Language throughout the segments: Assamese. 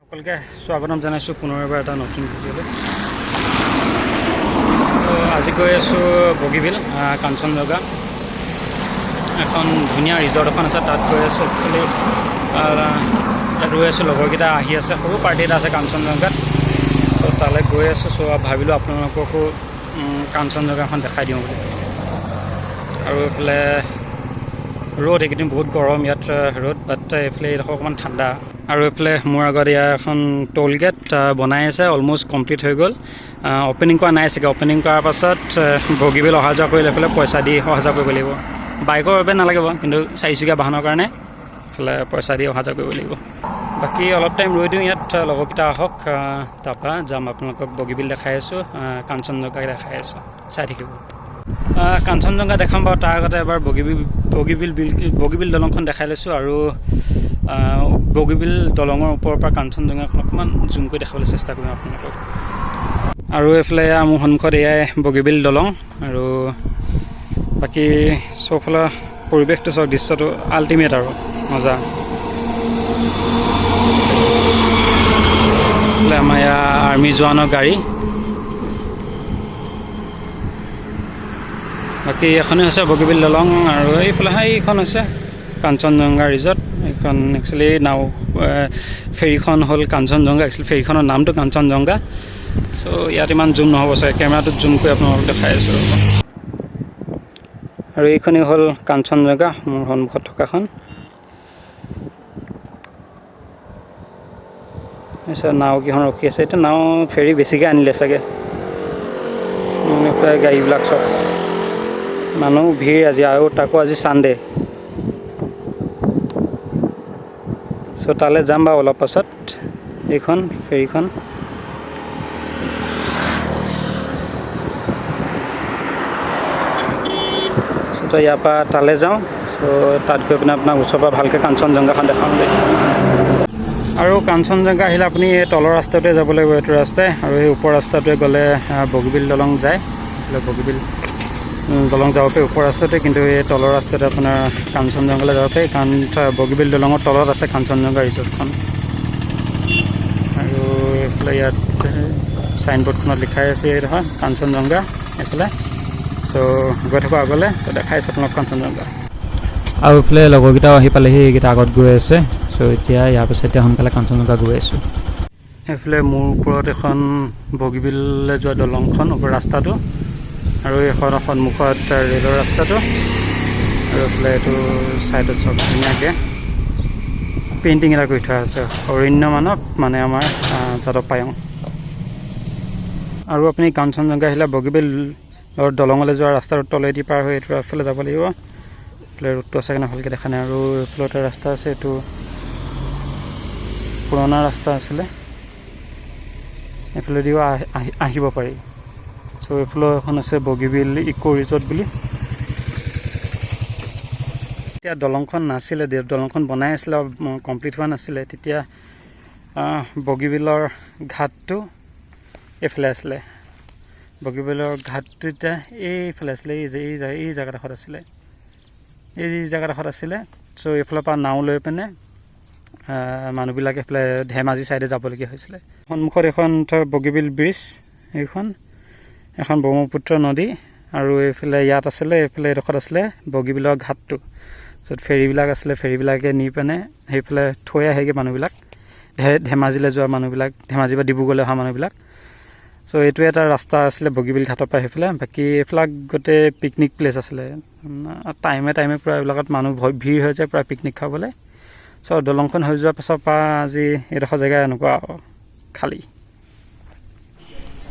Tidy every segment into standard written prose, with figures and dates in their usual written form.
সকলকে স্বাগতম জানাইছোঁ পুনৰ এবাৰ এটা নতুন ভিডিঅ'লৈ। আজি গৈ আছোঁ বগীবিল কাঞ্চনজংঘা, এখন ধুনীয়া ৰিজৰ্ট এখন আছে, তাত গৈ আছোঁ। একচুৱেলি তাত ৰৈ আছোঁ, লগৰকেইটা আহি আছে, সৰু পাৰ্টি এটা আছে কাঞ্চনজংঘাত, ত' তালৈ গৈ আছোঁ। চ' ভাবিলোঁ আপোনালোককো কাঞ্চনজংঘাখন দেখাই দিওঁ বুলি। আৰু এইফালে ৰ'দ, এইকেইদিন বহুত গৰম ইয়াত ৰ'দ, বাট এইফালে এইডোখৰ অকণমান ঠাণ্ডা। আৰু এইফালে মোৰ আগত ইয়াৰ এখন টোল গেট বনাই আছে, অলমষ্ট কমপ্লিট হৈ গ'ল। অ'পেনিং কৰা নাই চাগে, অ'পেনিং কৰাৰ পাছত বগীবিল অহা যোৱা কৰিলে এইফালে পইচা দি অহা যোৱা কৰিব লাগিব। বাইকৰ বাবে নালাগিব, কিন্তু চাৰিচকীয়া বাহনৰ কাৰণে এইফালে পইচা দি অহা যোৱা কৰিব লাগিব। বাকী অলপ টাইম ৰৈ দিওঁ ইয়াত, লগৰকেইটা আহক, তাৰপৰা যাম। আপোনালোকক বগীবিল দেখাই আছোঁ, কাঞ্চনজংঘা দেখাই আছোঁ, চাই থাকিব। কাঞ্চনজংঘা দেখাম বাৰু, তাৰ আগতে এবাৰ বগীবিল দলংখন দেখাই লৈছোঁ। আৰু বগীবিল দলঙৰ ওপৰৰ পৰা কাঞ্চনজংঘাখন অকণমান জুম কৰি দেখাবলৈ চেষ্টা কৰিম আপোনালোকক। আৰু এইফালে মোৰ সন্মুখত এয়াই বগীবিল দলং। আৰু বাকী চৌফালে পৰিৱেশটো চাওক, দৃশ্যটো আল্টিমেট আৰু মজা। আমাৰ ইয়াৰ আৰ্মি জোৱানৰ গাড়ী। বাকী এখনেই হৈছে বগীবিল দলং, আৰু এইফালে এইখন হৈছে কাঞ্চনজংঘা ৰিজৰ্ট। এইখন একচুৱেলি ফেৰীখন হ'ল কাঞ্চনজংঘা, একচুৱেলি ফেৰীখনৰ নামটো কাঞ্চনজংঘা। চ' ইয়াত ইমান জুম নহ'ব চাগে, কেমেৰাটোত জুম কৰি আপোনালোকক দেখাই আছোঁ। আৰু এইখনেই হ'ল কাঞ্চনজংঘা, মোৰ সন্মুখত থকাখন। নাওকেইখন ৰখি আছে, এতিয়া নাও ফেৰী বেছিকৈ আনিলে চাগে, প্ৰায় গাড়ীবিলাক চব মানুহ ভিৰ আজি, আৰু তাকো আজি ছানডে'। চ' তালৈ যাম বাৰু অলপ পাছত। এইখন ফেৰীখন চ' তো ইয়াৰ পৰা তালৈ যাওঁ। চ' তাত গৈ পিনে আপোনাক ওচৰৰ পৰা ভালকৈ কাঞ্চনজংঘাখন দেখাম দেই। আৰু কাঞ্চনজংঘা আহিলে আপুনি এই তলৰ ৰাস্তাটোৱে যাব লাগিব, এইটো ৰাস্তাই। আৰু এই ওপৰ ৰাস্তাটোৱে গ'লে বগীবিল দলং যায়, বগীবিল দলং যাব পাৰি ওপৰ ৰাস্তাতে, কিন্তু এই তলৰ ৰাস্তাতে আপোনাৰ কাঞ্চনজংঘালৈ যাব পাৰি, কাৰণ বগীবিল দলঙৰ তলত আছে কাঞ্চনজংঘা ৰিজৰ্টখন। আৰু এইফালে ইয়াত চাইনবোৰ্ডখনত লিখাই আছে এইডোখৰ কাঞ্চনজংঘা এইফালে। চ' গৈ থাকোঁ আগলৈ, চ' দেখাইছোঁ আপোনাক কাঞ্চনজংঘা। আৰু এইফালে লগৰকেইটাও আহি পালেহি, এইকেইটা আগত গৈ আছে। চ' এতিয়া ইয়াৰ পিছত এতিয়া সোনকালে কাঞ্চনজংঘা গৈ আছোঁ। এইফালে মোৰ ওপৰত এখন বগীবিললৈ যোৱা দলংখন, ওপৰ ৰাস্তাটো, আৰু এখন সন্মুখত ৰেলৰ ৰাস্তাটো। আৰু এইফালে এইটো ছাইডত চব ধুনীয়াকৈ পেইণ্টিং এটা কৰি থোৱা আছে, অৰণ্য মানৱ মানে আমাৰ যাদৱ পায়ং। আৰু আপুনি কাঞ্চনজংঘা আহিলে বগীবিল দলঙলৈ যোৱা ৰাস্তাৰ তলেদি পাৰ হৈ এইটো এফালে যাব লাগিব। এইফালে ৰোডটো আছে কাৰণে ভালকৈ দেখা নাই। আৰু এইফালে এটা ৰাস্তা আছে, এইটো পুৰণা ৰাস্তা আছিলে, এইফালেদিও আহিব পাৰি। চ' এইফালে এখন আছে বগীবিল ইক' ৰিজৰ্ট বুলি। তেতিয়া দলংখন নাছিলে, দলংখন বনাই আছিলে, কমপ্লিট হোৱা নাছিলে। তেতিয়া বগীবিলৰ ঘাটটো এইফালে আছিলে, বগীবিলৰ ঘাটটো এতিয়া এইফালে আছিলে, এই জেগাডোখৰত আছিলে, এই জেগাডোখৰত আছিলে। চ' এইফালৰ পৰা নাও লৈ পিনে মানুহবিলাকে এইফালে ধেমাজি ছাইডে যাবলগীয়া হৈছিলে। সন্মুখত এখন বগীবিল ব্ৰিজ, এইখন এখন ব্ৰহ্মপুত্ৰ নদী। আৰু এইফালে ইয়াত আছিলে, এইফালে এইডোখৰত আছিলে বগীবিলৰ ঘাটটো, য'ত ফেৰীবিলাক আছিলে, ফেৰীবিলাকে নি পিনে সেইফালে থৈ আহেগৈ মানুহবিলাক, ধেমাজিলৈ যোৱা মানুহবিলাক, ধেমাজি বা ডিব্ৰুগড়লৈ অহা মানুহবিলাক। চ' এইটোৱে এটা ৰাস্তা আছিলে বগীবিল ঘাটৰ পৰা সেইফালে। বাকী এইবিলাক গোটেই পিকনিক প্লেচ আছিলে, টাইমে পূৰা এইবিলাকত মানুহ ভিৰ হৈ যায় পূৰা পিকনিক খাবলৈ। চ' দলংখন হৈ যোৱাৰ পাছৰ পৰা আজি এইডোখৰ জেগা এনেকুৱা খালী।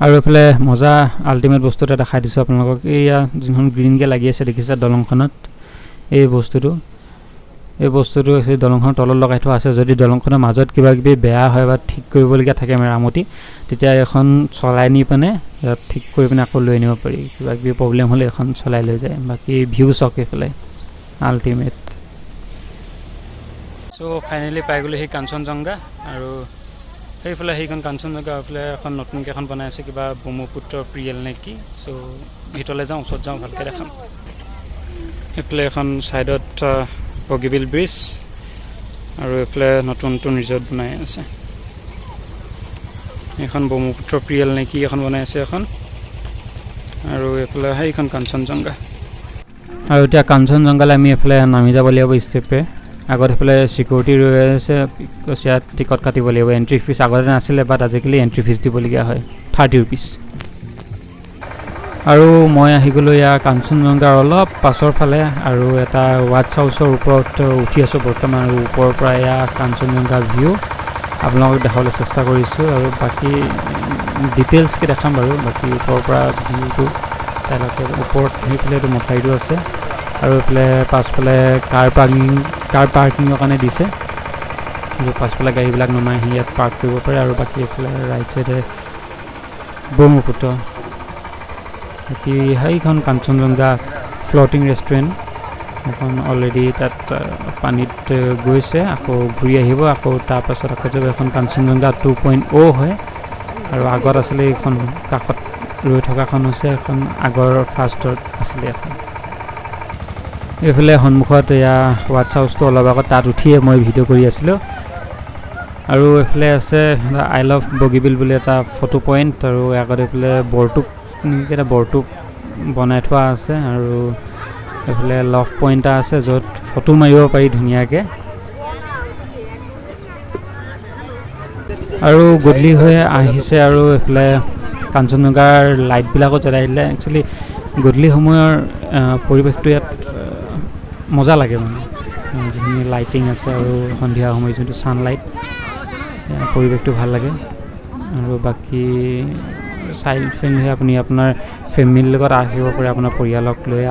আৰু এইফালে মজা আল্টিমেট বস্তু এটা দেখাই দিছোঁ আপোনালোকক। এইয়া যোনখন গ্ৰীণকৈ লাগি আছে দেখিছে দলংখনত, এই বস্তুটো হৈছে দলংখনৰ তলত লগাই থোৱা আছে। যদি দলংখনৰ মাজত কিবা কিবি বেয়া হয় বা ঠিক কৰিবলগীয়া থাকে মেৰামতি, তেতিয়া এখন চলাই নি পিনে ইয়াত ঠিক কৰি পিনে আকৌ লৈ আনিব পাৰি। কিবা কিবি প্ৰব্লেম হ'লে এখন চলাই লৈ যায়। বাকী ভিউ চাওক এইফালে আল্টিমেট। চ' ফাইনেলি পাই গ'লোঁ সেই কাঞ্চনজংঘা। আৰু সেইফালে সেইখন কাঞ্চনজংঘা, এইফালে এখন নতুনকৈ এখন বনাই আছে, কিবা ব্ৰহ্মপুত্ৰ প্ৰিয়েল নে কি। চ' ভিতৰলৈ যাওঁ, ওচৰত যাওঁ, ভালকৈ দেখাম। এইফালে এখন ছাইডত বগীবিল ব্ৰিজ, আৰু এইফালে নতুন ৰিজৰ্ট বনাই আছে। এখন ব্ৰহ্মপুত্ৰ প্ৰিয়েল নে কি এখন বনাই আছে এখন আৰু এইফালে সেইখন কাঞ্চনজংঘা আৰু এতিয়া কাঞ্চনজংঘালৈ আমি এইফালে নামি যাব লাগিব ষ্টেপে আগত এইফালে চিকিউৰিটি ৰৈ আছে ইয়াত টিকট কাটিব লাগিব এণ্ট্ৰি ফিজ আগতে নাছিলে বাট আজিকালি এণ্ট্ৰি ফিজ দিবলগীয়া হয় 30 ৰুপিজ আৰু মই আহি গ'লোঁ ইয়াৰ কাঞ্চনজংঘাৰ অলপ পাছৰ ফালে আৰু এটা ৱাটছ হাউচৰ ওপৰত উঠি আছোঁ বৰ্তমান আৰু ওপৰৰ পৰা এয়া কাঞ্চনজংঘা ভিউ আপোনালোকক দেখাবলৈ চেষ্টা কৰিছোঁ আৰু বাকী ডিটেইলছকৈ দেখাম বাৰু বাকী ওপৰৰ পৰা ভিউটো চাই লওক ওপৰত সেইফালে এইটো মথাউৰিটো আছে আৰু এইফালে পাছফালে কাৰ পাৰ্কিঙৰ কাৰণে দিছে আৰু পাছফালে গাড়ীবিলাক নমাই আহি ইয়াত পাৰ্ক কৰিব পাৰে আৰু বাকী এইফালে ৰাইট চাইডে ব্ৰহ্মপুত্ৰ বাকী সেইখন কাঞ্চনজংঘা ফ্ল'টিং ৰেষ্টুৰেণ্ট এখন অলৰেডি তাত পানীত গৈছে আকৌ ঘূৰি আহিব আকৌ তাৰপাছত আকৌ যাব এখন কাঞ্চনজংঘা 2.0 হয় আৰু আগত আছিলে এইখন কাষত ৰৈ থকাখন হৈছে এখন আগৰ ফাৰ্ষ্টত আছিলে এখন এইফালে সন্মুখত এয়া ৱাটছ হাউচটো অলপ আগত তাত উঠিয়ে মই ভিডিঅ' কৰি আছিলোঁ আৰু এইফালে আছে আই লাভ বগীবিল বুলি এটা ফটো পইণ্ট আৰু আগত এইফালে বৰটোপ বনাই থোৱা আছে আৰু এইফালে লভ পইণ্ট এটা আছে য'ত ফটো মাৰিব পাৰি ধুনীয়াকৈ আৰু গধূলি হৈ আহিছে আৰু এইফালে কাঞ্চনজংঘাৰ লাইটবিলাকো জ্বলাই দিলে একচুৱেলি গধূলি সময়ৰ পৰিৱেশটো ইয়াত মজা লাগে মানে যিখিনি লাইটিং আছে আৰু সন্ধিয়া সময় যোনটো ছানলাইট পৰিৱেশটো ভাল লাগে আৰু বাকী চাইল্ড ফ্ৰেণ্ডলি আপুনি আপোনাৰ ফেমিলিৰ লগত আহিব পাৰে আপোনাৰ পৰিয়ালক লৈ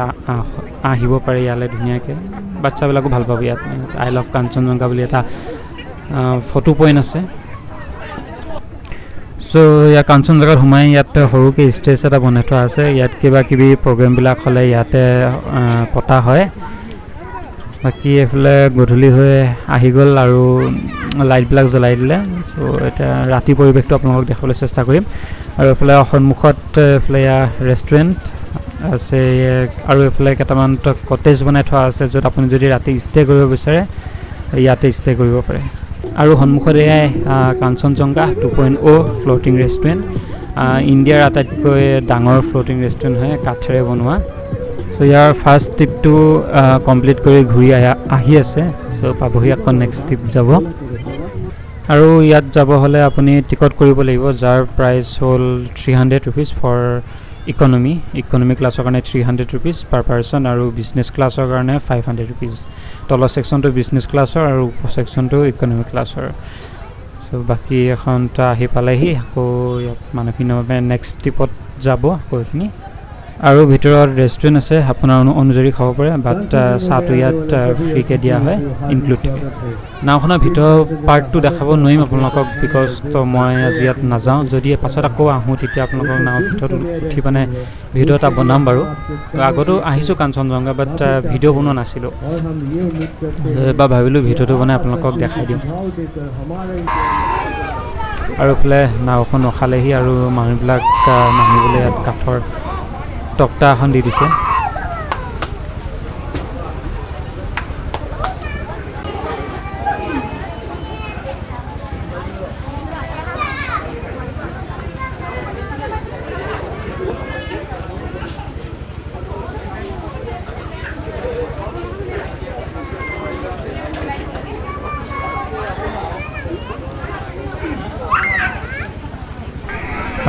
আহিব পাৰে ইয়ালৈ ধুনীয়াকৈ বাচ্ছাবিলাকো ভাল পাব ইয়াত আই লাভ কাঞ্চনজংঘা বুলি এটা ফটো পইণ্ট আছে চ' ইয়াত কাঞ্চনজংঘাত সোমাই ইয়াত সৰুকৈ ষ্টেজ এটা বনাই থোৱা আছে ইয়াত কিবা কিবি প্ৰগ্ৰেমবিলাক হ'লে ইয়াতে পতা হয় বাকী এইফালে গধূলি হৈ আহি গ'ল আৰু লাইটবিলাক জ্বলাই দিলে চ' এতিয়া ৰাতি পৰিৱেশটো আপোনালোকক দেখাবলৈ চেষ্টা কৰিম আৰু এইফালে সন্মুখত এইফালে ৰেষ্টুৰেণ্ট আছে আৰু এইফালে কেইটামান কটেজ বনাই থোৱা আছে য'ত আপুনি যদি ৰাতি ষ্টে কৰিব বিচাৰে ইয়াতে ষ্টে কৰিব পাৰে আৰু সন্মুখত এয়াই কাঞ্চনজংঘা 2.0 ফ্ল'টিং ৰেষ্টুৰেণ্ট ইণ্ডিয়াৰ আটাইতকৈ ডাঙৰ ফ্ল'টিং ৰেষ্টুৰেণ্ট হয় কাঠেৰে বনোৱা চ' ইয়াৰ ফাৰ্ষ্ট ট্ৰিপটো কমপ্লিট কৰি ঘূৰি আহি আছে চ' পাবহি আকৌ নেক্সট ট্ৰিপ যাব আৰু ইয়াত যাব হ'লে আপুনি টিকট কৰিব লাগিব যাৰ প্ৰাইচ হ'ল 300 ৰুপিজ ফৰ ইকনমি ক্লাছৰ কাৰণে 300 ৰুপিজ পাৰ পাৰ্চন আৰু বিজনেছ ক্লাছৰ কাৰণে 500 ৰুপিজ তলৰ ছেকশ্যনটো বিজনেছ ক্লাছৰ আৰু ওপৰ ছেকশ্যনটো ইকনমি ক্লাছৰ চ' বাকী এখনটা আহি পালেহি আকৌ ইয়াত মানুহখিনি নেক্সট ট্ৰিপত যাব আকৌ এইখিনি আৰু ভিতৰত ৰেষ্টুৰেণ্ট আছে আপোনাৰ অনুযায়ী খাব পাৰে বাট চাহটো ইয়াত ফ্ৰীকৈ দিয়া হয় ইনক্লুড নাওখনৰ ভিতৰৰ পাৰ্টটো দেখাব নোৱাৰিম আপোনালোকক বিকজ মই আজি ইয়াত নাযাওঁ যদি পাছত আকৌ আহোঁ তেতিয়া আপোনালোকক নাও ভিতৰত উঠি মানে ভিডিঅ' এটা বনাম বাৰু আগতো আহিছোঁ কাঞ্চনজংঘা বাট ভিডিঅ' বনোৱা নাছিলোঁ এবাৰ ভাবিলোঁ ভিডিঅ'টো বনাই আপোনালোকক দেখাই দিম আৰু এইফালে নাওখন ৰখালেহি আৰু মানুহবিলাক নামিবলৈ ইয়াত কাঠৰ টক্টা এখন দি দিছে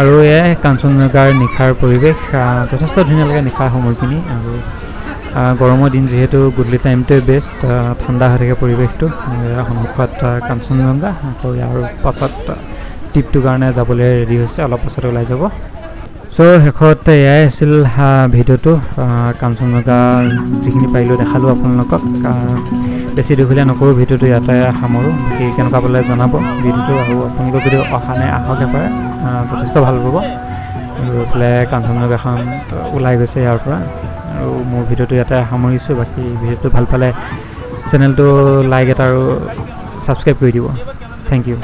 আৰু এয়াই কাঞ্চনজংঘাৰ নিশাৰ পৰিৱেশ যথেষ্ট ধুনীয়া লাগে নিশাৰ সময়খিনি আৰু গৰমৰ দিন যিহেতু গধূলি টাইমটোৱে বেষ্ট ঠাণ্ডা হৈ থাকে পৰিৱেশটো সন্মুখত কাঞ্চনজংঘা আকৌ ইয়াৰ পাছত ট্ৰিপটোৰ কাৰণে যাবলৈ ৰেডি হৈছে অলপ পাছত ওলাই যাব চ' শেষত এয়াই আছিল ভিডিঅ'টো কাঞ্চনজংঘা যিখিনি পাৰিলোঁ দেখালোঁ আপোনালোকক বেছি দীঘলীয়া নকৰোঁ ভিডিঅ'টো ইয়াতে সামৰোঁ বাকী কেনেকুৱা পালে জনাব ভিডিঅ'টো আৰু আপোনালোকে যদি অহা নাই আহক এবাৰ যথেষ্ট ভাল পাব আৰু এইফালে কাঞ্চনজংঘাখন ওলাই গৈছে ইয়াৰ পৰা আৰু মোৰ ভিডিঅ'টো ইয়াতে সামৰিছোঁ বাকী ভিডিঅ'টো ভাল পালে চেনেলটো লাইক এটা আৰু ছাবস্ক্ৰাইব কৰি দিব থেংক ইউ